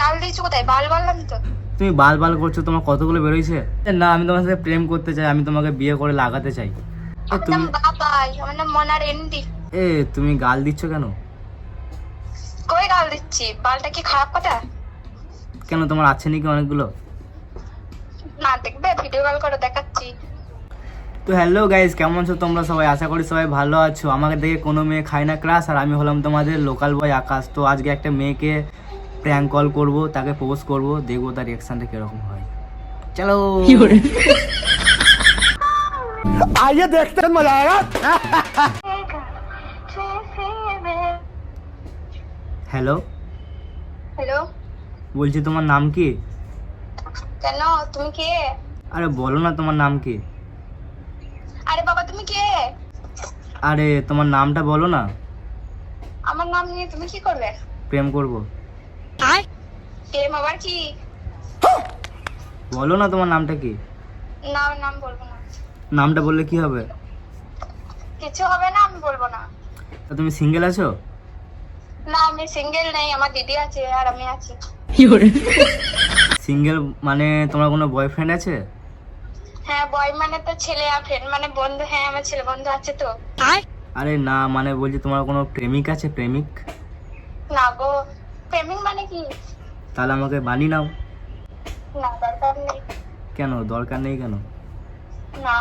গাল দিয়েছো কোথায়? বাল বললাম তো। তুমি বাল বাল করছো, তোমার কতগুলো বেরোইছে? না, আমি তোমার সাথে প্রেম করতে চাই, আমি তোমাকে বিয়ে করে লাগাতে চাই। আমার নাম বাবাই, আমার নাম মনার এন্ডি। এ তুমি গাল দিচ্ছ কেন? কই গাল দিচ্ছি? বালটা কি খারাপ কথা? কেন, তোমার আছে নাকি অনেকগুলো? না দেখবে, ভিডিও কল করে দেখাচ্ছি। তো হ্যালো গাইজ, কেমন আছো তোমরা সবাই? আশা করি সবাই ভালো আছো। আমাকে দেখে কোনো মেয়ে খায় না ক্রাশ, আর আমি হলাম তোমাদের লোকাল বয় আকাশ। তো আজকে একটা মেয়েকে প্র্যাঙ্ক কল করব, তাকে প্রপোজ করব, দেখবো তার রিয়াকশনটা কিরকম হয়। চলো आइए देखते हैं मजा आएगा। হ্যালো, হ্যালো, বলছি তোমার নাম কি? কেন? তুমি কে? আরে বলো না, তোমার নাম কি? আরে বাবা, তুমি কে? আরে তোমার নামটা বলো না। আমার নাম নিয়ে তুমি কি করবে? প্রেম করব। প্রেম আবার কি? বলো না তোমার নামটা কি? না, আমার নাম বলবো না। নামটা বললে কি হবে? কিছু হবে না, আমি বলবো না। তা তুমি সিঙ্গেল আছো? না, আমি সিঙ্গেল নেই, আমার দিদি আছে আর আমি আছি। সিঙ্গেল মানে তোমার কোনো বয়ফ্রেন্ড আছে? হ্যাঁ, বয় মানে তো ছেলে, আর ফ্রেন্ড মানে বন্ধু। হ্যাঁ, আমার ছেলে বন্ধু আছে তো। আরে না, মানে বলছি তোমার কোনো প্রেমিক আছে? প্রেমিক? না গো, প্রেমিক মানে কি? তাহলে আমাকে বানিয়ে নাও। না, দরকার নেই। কেন দরকার নেই কেন? না,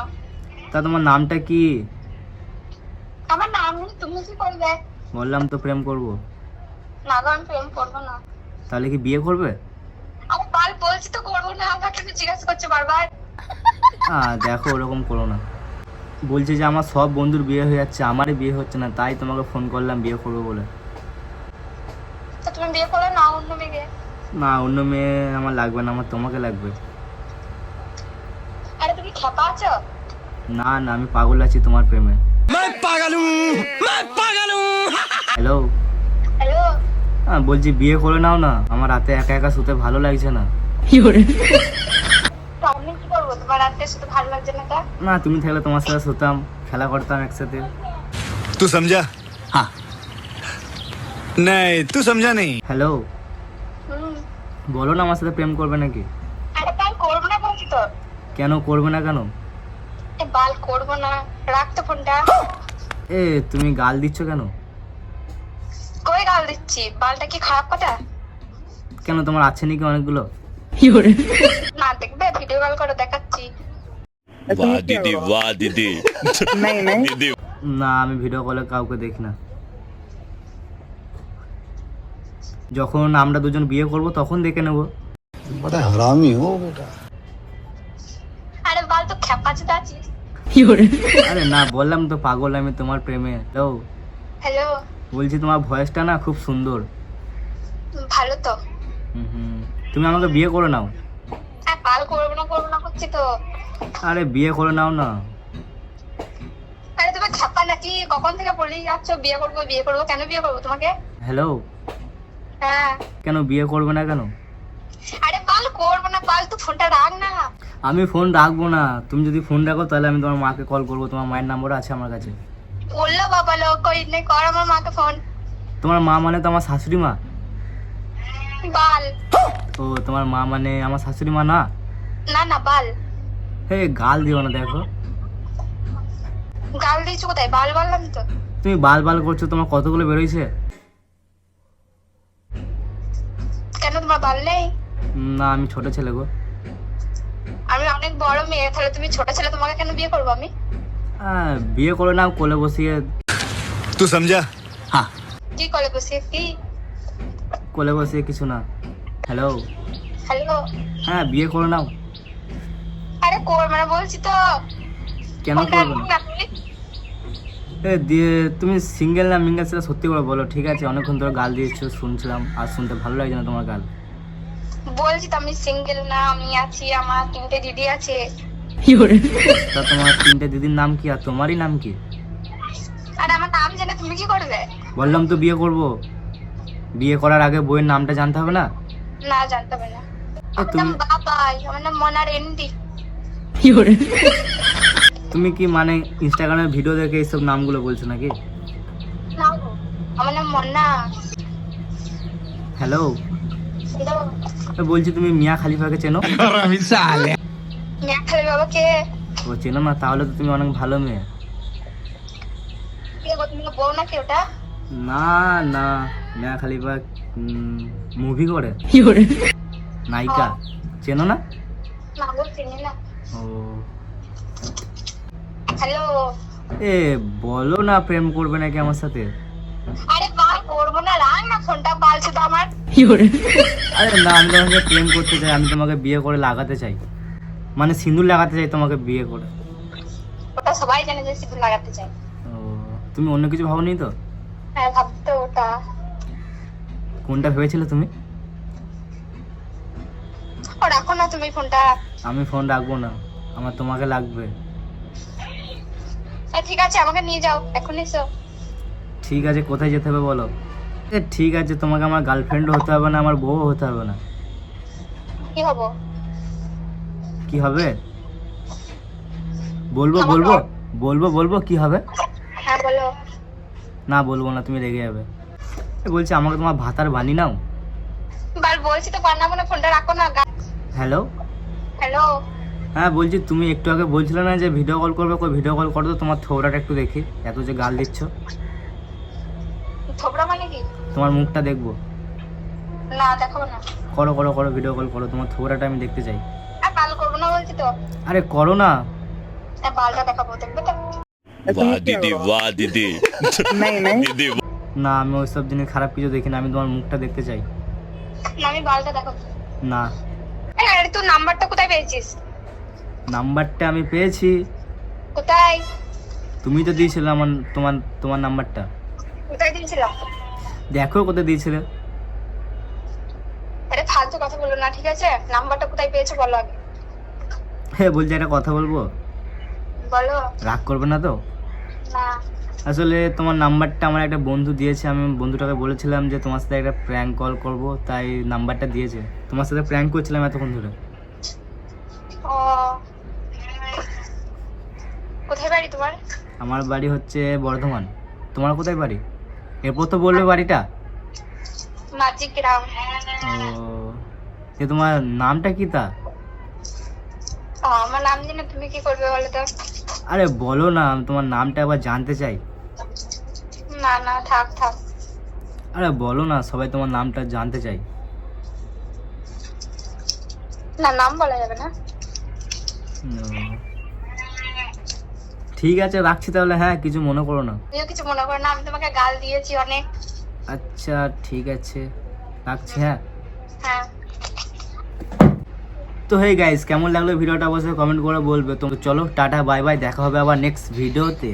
তা তোমার নামটা কি? আমার নাম নিয়ে তুমি কি করবে? বললাম তো প্রেম করব। না গো, আমি প্রেম করবো না। তাহলে কি বিয়ে করবে? আমি বাল বলছি তো করবো না, আমাকে তুমি জিজ্ঞাসা করছো বারবার। দেখো, ওরকম করো না। বলছি যে আমার সব বন্ধুর বিয়ে হয়ে যাচ্ছে, আমারই বিয়ে হচ্ছে না, তাই তোমাকে ফোন করলাম বিয়ে করবো বলে। তো তুমি বিয়ে করলে না অন্য মেয়ে? না, অন্য মেয়ে আমার লাগবে না, আমার তোমাকে লাগবে। আরে তুমি খেপা আছো? না না, আমি পাগল আছি তোমার প্রেমে। হ্যালো, হ্যালো, বলছি বিয়ে করে নাও না, আমার রাতে একা একা শুতে ভালো লাগছে না। তো আমি কি করবো? তোমার রাতে শুধু ভালো লাগছে না তা? না, তুমি থাকলে তোমার সাথে শুতাম, খেলা করতাম একসাথে। तू समझा? हाँ। नहीं, तू समझा नहीं। হ্যালো, হুম। বলো না আমার সাথে প্রেম করবে নাকি? আরে বাল করবো না বলছি তো। কেন করবে না কেন? এ বাল করবো না, রাখ তো ফোনটা। এ তুমি গাল দিচ্ছ কেন? কই গাল দিচ্ছি? বালটা কি খারাপ কথা? কেন, তোমার আছে নাকি অনেকগুলো? না দেখবে, ভিডিও কল করে দেখাচ্ছি। वाह दीदी वाह दीदी दीदी না, আমি ভিডিও কলে কাউকে দেখি না। যখন আমরা দুজন বিয়ে করব তখন দেখে নেব। बड़ा हरामी हो बेटा। আরে বাল তো খেপা চোদা আছিস। আরে না, বললাম তো পাগল আমি তোমার প্রেমে। হ্যালো, হ্যালো, বলছি তোমার ভয়েসটা না খুব সুন্দর। ভালো তো। তুমি আমাকে বিয়ে করে নাও। হ্যাঁ, বাল করবো না করছি তো। আরে বিয়ে করে নাও না। আরে তুমি খেপা নাকি? কখন থেকে বলেই যাচ্ছ বিয়ে করবো বিয়ে করবো। কেন বিয়ে করবো তোমাকে? হ্যালো, হ্যাঁ। কেন বিয়ে করবে না কেন? আরে বাল করবো না, বাল তুই ফোনটা রাখ না। আমি ফোন রাখবো না। তুমি যদি ফোন রাখো তাহলে আমি তোমার মাকে কল করবো, তোমার মায়ের নাম্বার আছে আমার কাছে। বললো বাবা লোক কই নেই, কর আমার মাকে ফোন। তোমার মা মানে তো আমার শাশুড়ি মা। বাল। ও, তোমার মা মানে আমার শাশুড়ি মা না? না না, বাল। হে, গাল দিও না, দেখো। গাল দিয়েছো কোথায়? বাল বললাম তো। তুমি বাল বাল করছো, তোমার কতগুলো বেরোইছে? কেন, তোমার বাল নেই? না, আমি ছোট ছেলে গো। আমি অনেক বড় মেয়ে, তাহলে তুমি ছোট ছেলে, তোমাকে কেন বিয়ে করবো আমি? বিয়ে করে নাও, কোলে বসিয়ে। तू समझा? हाँ। কি করে বসে কি? কোলে বসিয়ে কিছু না। Hello, hello. হ্যাঁ বিয়ে করে নাও। আরে করবো না বলছি তো। কেন ফোনটা করবে না? রাখ না, please। দিয়ে তুমি সিঙ্গেল না মিঙ্গেল সেটা সত্যি করে বলো। ঠিক আছে, অনেকক্ষণ ধরে গাল দিয়েছো, শুনছিলাম, আর শুনতে ভালো লাগছে না তোমার গাল। বলছি তো আমি সিঙ্গেল না, আমি আছি, আমার 3টে দিদি আছে। তা তোমার 3টে দিদির নাম কি আর তোমারই নাম কি? আর আমার নাম জেনে তুমি কি করবে? বললাম তো বিয়ে করব। বিয়ে করার আগে বইয়ের নামটা জানতে হবে না? না, জানতে হবে না। আমার তুমি নাম বাবাই, আমার নাম মনার এন্ডি। তুমি কি মানে ইনস্টাগ্রামের ভিডিও দেখে এইসব নামগুলো বলছো নাকি? না গো, আমার নাম মন্না। হ্যালো, হ্যালো বলছি তুমি মিয়া খালিফাকে চেনো? মিয়া খালি বাবাকে ও চেনো না? তাহলে তো তুমি অনেক ভালো মেয়ে। কে গো, তুমি বউ নাকি ওটা? না না, মিয়া খালিফা মুভি করে নায়িকা, চেনো না? না গো, চিনি না। ও হ্যালো এ বলো না, প্রেম করবে নাকি আমার সাথে? আরে বাল করবো না, রাখ না ফোনটা, বালছে তো আমার। আরে না, আমি তোমাকে প্রেম করতে চাই, আমি তোমাকে বিয়ে করে লাগাতে চাই, মানে সিঁদুর লাগাতে চাই তোমাকে বিয়ে করে। ওটা সবাই জানে যে সিঁদুর লাগাতে চাই। ও তুমি অন্য কিছু ভাবনি তো? হ্যাঁ ভাবতো ওটা। কোনটা ভেবেছিলে তুমি? ও রাখো না তুমি ফোনটা। আমি ফোন রাখবো না, আমার তোমাকে লাগবে। ঠিক আছে, আমাকে নিয়ে যাও এখন, এসো। ঠিক আছে, কোথায় যেতে হবে বলো? ঠিক আছে, তোমাকে আমার গার্লফ্রেন্ড হতে হবে না, আমার বউ হতে হবে না। কি হবো? কি হবে বলবো আমার বলবো বর। বলবো বলবো কি হবে? হ্যাঁ বলো। না বলবো না, তুমি রেগে যাবে। বলছি আমাকে তোমার ভাতার বানি নাও। বাল বলছি তো বানাবো না, ফোনটা রাখো না। হ্যালো হ্যালো হ্যাঁ, বলছি তুমি একটু আগে বলছিলে না যে ভিডিও কল করবে, কই ভিডিও কল করো তো, তোমার থোবড়াটা একটু দেখি, এত যে গাল দিচ্ছ। থোবড়া মানে কি? তোমার মুখটা দেখবো। না দেখাবো না। করো করো করো, ভিডিও কল করো, তোমার থোবড়াটা আমি দেখতে চাই। আর বাল করবো না বলছি তো। আরে করো না। বালটা দেখাবো, দেখবে তো? वाह दीदी वाह दीदी दीदी না, আমি ওইসব জিনিস খারাপ কিছু দেখি না, আমি তোমার মুখটা দেখতে চাই। না আমি বালটা দেখাবো। না, আরে তুই নাম্বারটা কোথায় পেয়েছিস? নাম্বারটা আমি পেয়েছি, কোথায়? তুমি তো দিয়েছিলে আমার, তোমার তোমার নাম্বারটা। কোথায় দিয়েছিলাম? দেখো কোথায় দিয়েছিলে। আরে ফালতু কথা বলো না, ঠিক আছে? নাম্বারটা কোথায় পেয়েছো বলো আগে। হ্যাঁ বলছি, একটা কথা বলবো, বলো। রাগ করবে না তো? না আসলে তোমার নাম্বারটা আমার একটা বন্ধু দিয়েছে, আমি বন্ধুটাকে বলেছিলাম যে তোমার সাথে একটা প্র্যাঙ্ক কল করব, তাই নাম্বারটা দিয়েছে। তোমার সাথে প্র্যাঙ্ক করছিলাম এতক্ষণ ধরে। ও কোথায় বাড়ি তোমার? আমার বাড়ি হচ্ছে বর্ধমান। তোমার কোথায় বাড়ি? এরপর তো বলবে বাড়িটা। মাঝি গ্রাম। ও যে তোমার নামটা কি তা? আমার নাম জেনে তুমি কি করবে বলো তো? আরে বলো না, আমি তোমার নামটা আবার জানতে চাই। না না থাক থাক। আরে বলো না, সবাই তোমার নামটা জানতে চাই। না নাম বলা যাবে না। ও, ঠিক আছে রাখছি তাহলে, হ্যাঁ কিছু মনে করো না। তুমিও কিছু মনে করো না, আমি তোমাকে গাল দিয়েছি অনেক। আচ্ছা ঠিক আছে, রাখছি। হ্যাঁ হ্যাঁ তো হেই গাইস, কেমন লাগলো ভিডিওটা অবশ্যই কমেন্ট করে বলবে। তো চলো টাটা বাই বাই, দেখা হবে আবার নেক্সট ভিডিওতে।